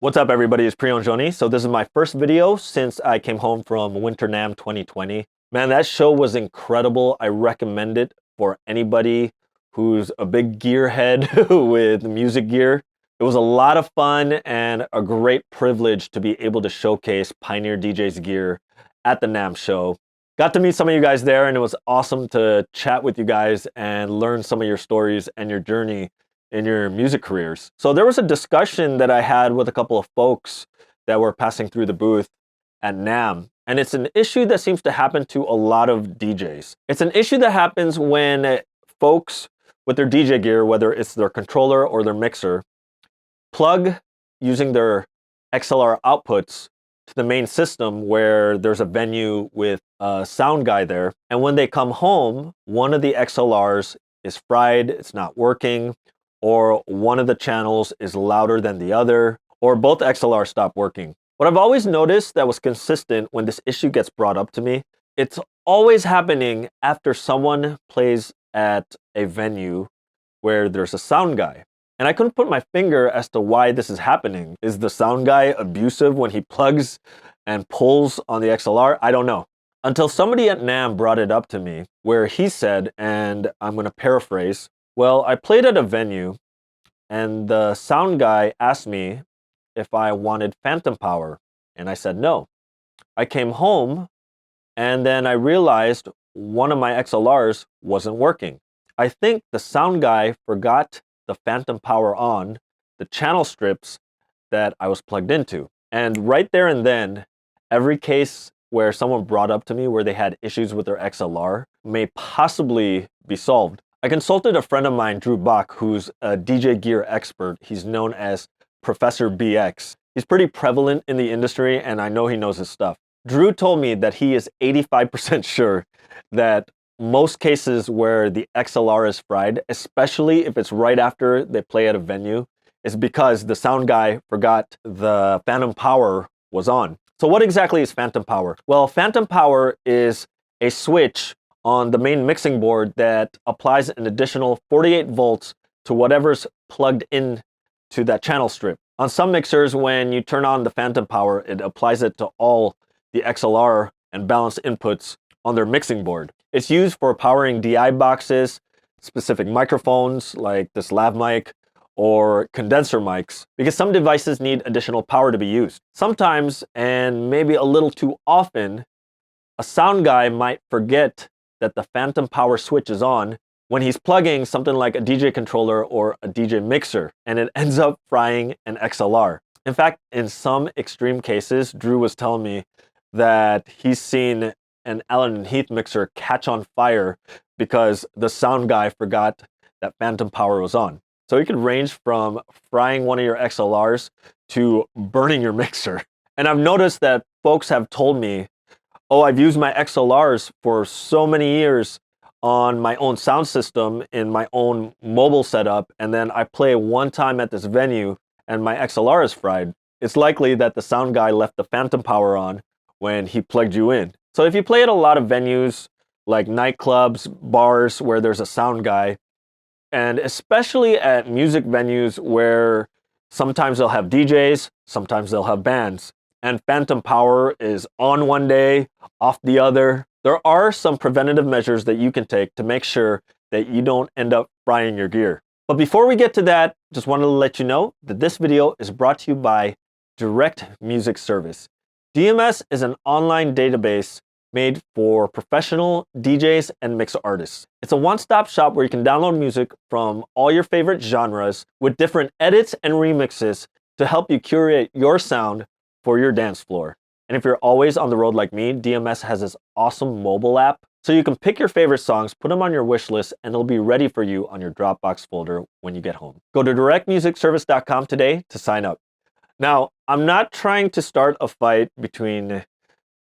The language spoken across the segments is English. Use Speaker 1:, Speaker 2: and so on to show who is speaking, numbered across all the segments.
Speaker 1: What's up, everybody? It's Priyon Joni. So this is my first video since I came home from Winter NAMM 2020. Man, that show was incredible. I recommend it for anybody who's a big gearhead with music gear. It was a lot of fun and a great privilege to be able to showcase Pioneer DJ's gear at the NAMM show. Got to meet some of you guys there, and it was awesome to chat with you guys and learn some of your stories and your journey in your music careers. So there was a discussion that I had with a couple of folks that were passing through the booth at NAMM, and it's an issue that seems to happen to a lot of DJs. It's an issue that happens when folks with their DJ gear, whether it's their controller or their mixer, plug using their XLR outputs to the main system where there's a venue with a sound guy there. And when they come home, one of the XLRs is fried, it's not working, or one of the channels is louder than the other, or both XLRs stop working. What I've always noticed that was consistent when this issue gets brought up to me, it's always happening after someone plays at a venue where there's a sound guy. And I couldn't put my finger as to why this is happening. Is the sound guy abusive when he plugs and pulls on the XLR? I don't know. Until somebody at NAMM brought it up to me, where he said, and I'm going to paraphrase, well, I played at a venue and the sound guy asked me if I wanted phantom power. And I said no. I came home and then I realized one of my XLRs wasn't working. I think the sound guy forgot the phantom power on the channel strips that I was plugged into. And right there and then, every case where someone brought up to me where they had issues with their XLR may possibly be solved. I consulted a friend of mine, Drew Bach, who's a DJ gear expert. He's known as Professor BX. He's pretty prevalent in the industry, and I know he knows his stuff. Drew told me that he is 85% sure that most cases where the XLR is fried, especially if it's right after they play at a venue, is because the sound guy forgot the phantom power was on. So what exactly is phantom power? Well, phantom power is a switch on the main mixing board that applies an additional 48 volts to whatever's plugged in to that channel strip. On some mixers, when you turn on the phantom power, it applies it to all the XLR and balance inputs on their mixing board. It's used for powering DI boxes, specific microphones like this lav mic, or condenser mics, because some devices need additional power to be used. Sometimes, and maybe a little too often, a sound guy might forget that the phantom power switch is on when he's plugging something like a DJ controller or a DJ mixer, and it ends up frying an XLR. In fact, in some extreme cases, Drew was telling me that he's seen an Allen and Heath mixer catch on fire because the sound guy forgot that phantom power was on. So it could range from frying one of your XLRs to burning your mixer. And I've noticed that folks have told me, oh, I've used my XLRs for so many years on my own sound system in my own mobile setup, and then I play one time at this venue and my XLR is fried. It's likely that the sound guy left the phantom power on when he plugged you in. So if you play at a lot of venues like nightclubs, bars where there's a sound guy, and especially at music venues where sometimes they'll have DJs, sometimes they'll have bands, and phantom power is on one day, off the other, there are some preventative measures that you can take to make sure that you don't end up frying your gear. But before we get to that, just wanted to let you know that this video is brought to you by Direct Music Service. DMS is an online database made for professional DJs and mix artists. It's a one-stop shop where you can download music from all your favorite genres with different edits and remixes to help you curate your sound for your dance floor. And if you're always on the road like me, DMS has this awesome mobile app, so you can pick your favorite songs, put them on your wish list, and it'll be ready for you on your Dropbox folder when you get home. Go to directmusicservice.com today to sign up. Now, I'm not trying to start a fight between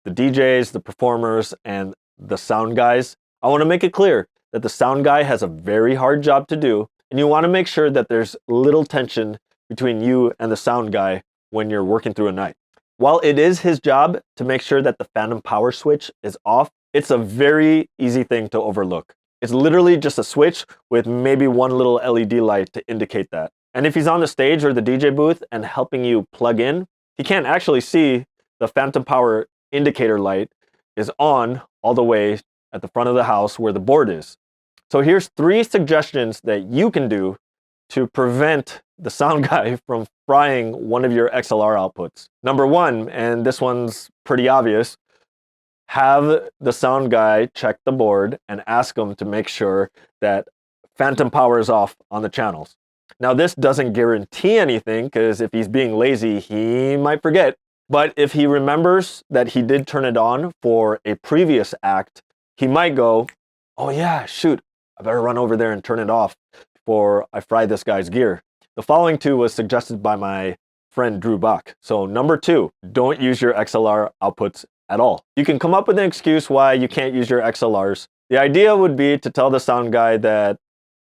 Speaker 1: the DJs, the performers, and the sound guys. I want to make it clear that the sound guy has a very hard job to do, and you want to make sure that there's little tension between you and the sound guy when you're working through a night. While it is his job to make sure that the phantom power switch is off, it's a very easy thing to overlook. It's literally just a switch with maybe one little LED light to indicate that. And if he's on the stage or the DJ booth and helping you plug in, he can't actually see the phantom power indicator light is on all the way at the front of the house where the board is. So here's 3 suggestions that you can do to prevent the sound guy from frying one of your XLR outputs. Number 1, and this one's pretty obvious, have the sound guy check the board and ask him to make sure that phantom power is off on the channels. Now this doesn't guarantee anything, because if he's being lazy, he might forget. But if he remembers that he did turn it on for a previous act, he might go, oh yeah, shoot, I better run over there and turn it off before I fry this guy's gear. The following 2 was suggested by my friend Drew Bach. So number 2, don't use your XLR outputs at all. You can come up with an excuse why you can't use your XLRs. The idea would be to tell the sound guy that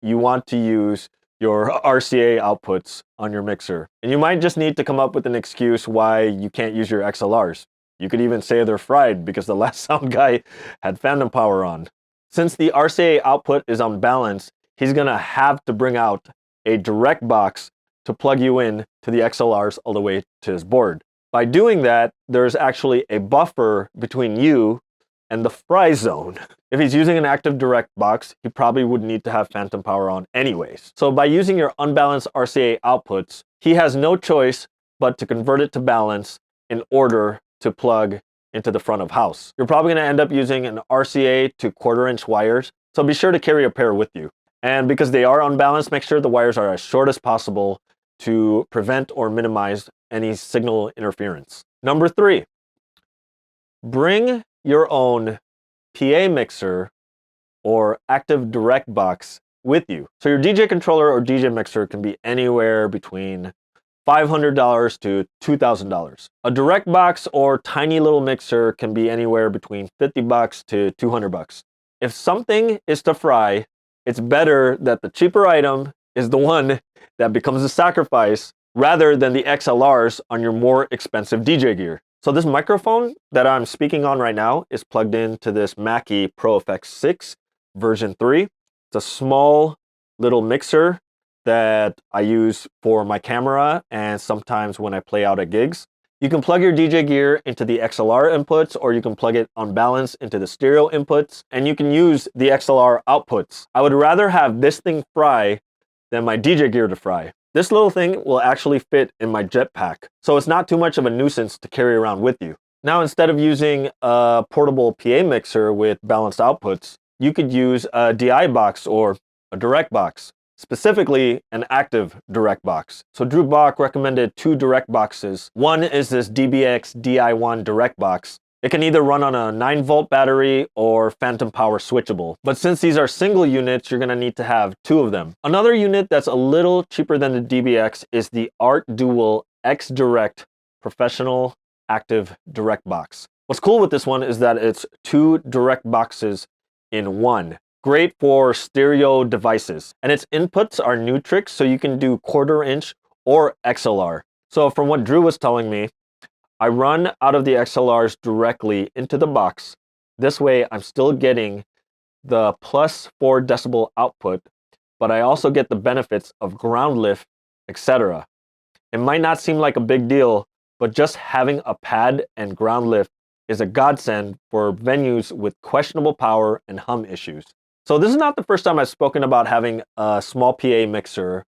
Speaker 1: you want to use your RCA outputs on your mixer. And you might just need to come up with an excuse why you can't use your XLRs. You could even say they're fried because the last sound guy had phantom power on. Since the RCA output is unbalanced, he's gonna have to bring out a direct box to plug you in to the XLRs all the way to his board. By doing that, there's actually a buffer between you and the fry zone. If he's using an active direct box, he probably would need to have phantom power on anyways. So by using your unbalanced RCA outputs, he has no choice but to convert it to balance in order to plug into the front of house. You're probably gonna end up using an RCA to 1/4 inch wires, so be sure to carry a pair with you. And because they are unbalanced, make sure the wires are as short as possible to prevent or minimize any signal interference. Number 3, bring your own PA mixer or active direct box with you. So your DJ controller or DJ mixer can be anywhere between $500 to $2,000. A direct box or tiny little mixer can be anywhere between $50 to $200. If something is to fry, it's better that the cheaper item is the one that becomes a sacrifice rather than the XLRs on your more expensive DJ gear. So this microphone that I'm speaking on right now is plugged into this Mackie Pro FX 6 version 3. It's a small little mixer that I use for my camera and sometimes when I play out at gigs. You can plug your DJ gear into the XLR inputs, or you can plug it unbalanced into the stereo inputs, and you can use the XLR outputs. I would rather have this thing fry than my DJ gear to fry. This little thing will actually fit in my jetpack, so it's not too much of a nuisance to carry around with you. Now, instead of using a portable PA mixer with balanced outputs, you could use a DI box or a direct box, specifically an active direct box. So Drew Bach recommended 2 direct boxes. One is this DBX DI1 direct box. It can either run on a 9-volt battery or phantom power switchable. But since these are single units, you're gonna need to have 2 of them. Another unit that's a little cheaper than the DBX is the Art Dual X Direct Professional Active Direct Box. What's cool with this one is that it's 2 direct boxes in one. Great for stereo devices. And its inputs are Nutrix, so you can do 1/4 inch or XLR. So from what Drew was telling me, I run out of the XLRs directly into the box. This way, I'm still getting the +4 decibel output, but I also get the benefits of ground lift, etc. It might not seem like a big deal, but just having a pad and ground lift is a godsend for venues with questionable power and hum issues. So this is not the first time I've spoken about having a small PA mixer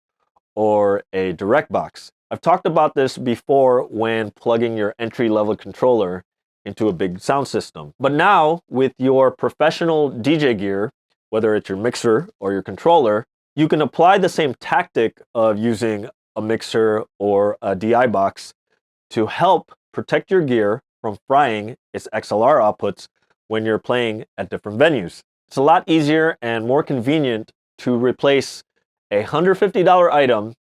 Speaker 1: or a direct box. I've talked about this before when plugging your entry-level controller into a big sound system. But now, with your professional DJ gear, whether it's your mixer or your controller, you can apply the same tactic of using a mixer or a DI box to help protect your gear from frying its XLR outputs when you're playing at different venues. It's a lot easier and more convenient to replace a $150 item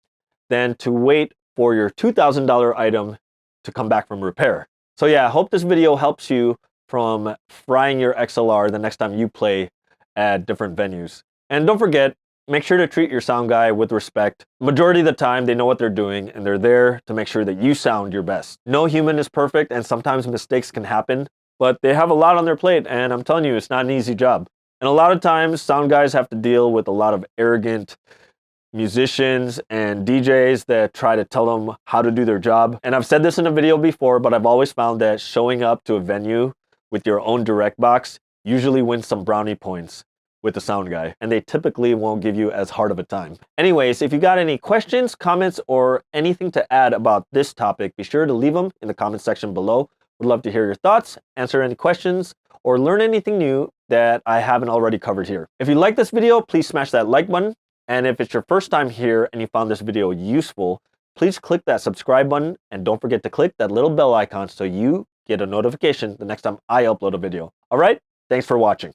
Speaker 1: than to wait for your $2,000 item to come back from repair. So yeah, I hope this video helps you from frying your XLR the next time you play at different venues. And don't forget, make sure to treat your sound guy with respect. Majority of the time, they know what they're doing and they're there to make sure that you sound your best. No human is perfect and sometimes mistakes can happen, but they have a lot on their plate and I'm telling you, it's not an easy job. And a lot of times, sound guys have to deal with a lot of arrogant musicians and DJs that try to tell them how to do their job. And I've said this in a video before, but I've always found that showing up to a venue with your own direct box usually wins some brownie points with the sound guy, and they typically won't give you as hard of a time. Anyways, if you got any questions, comments, or anything to add about this topic, be sure to leave them in the comment section below. Would love to hear your thoughts, answer any questions, or learn anything new that I haven't already covered here. If you like this video, please smash that like button. And if it's your first time here and you found this video useful, please click that subscribe button, and don't forget to click that little bell icon so you get a notification the next time I upload a video. All right, thanks for watching.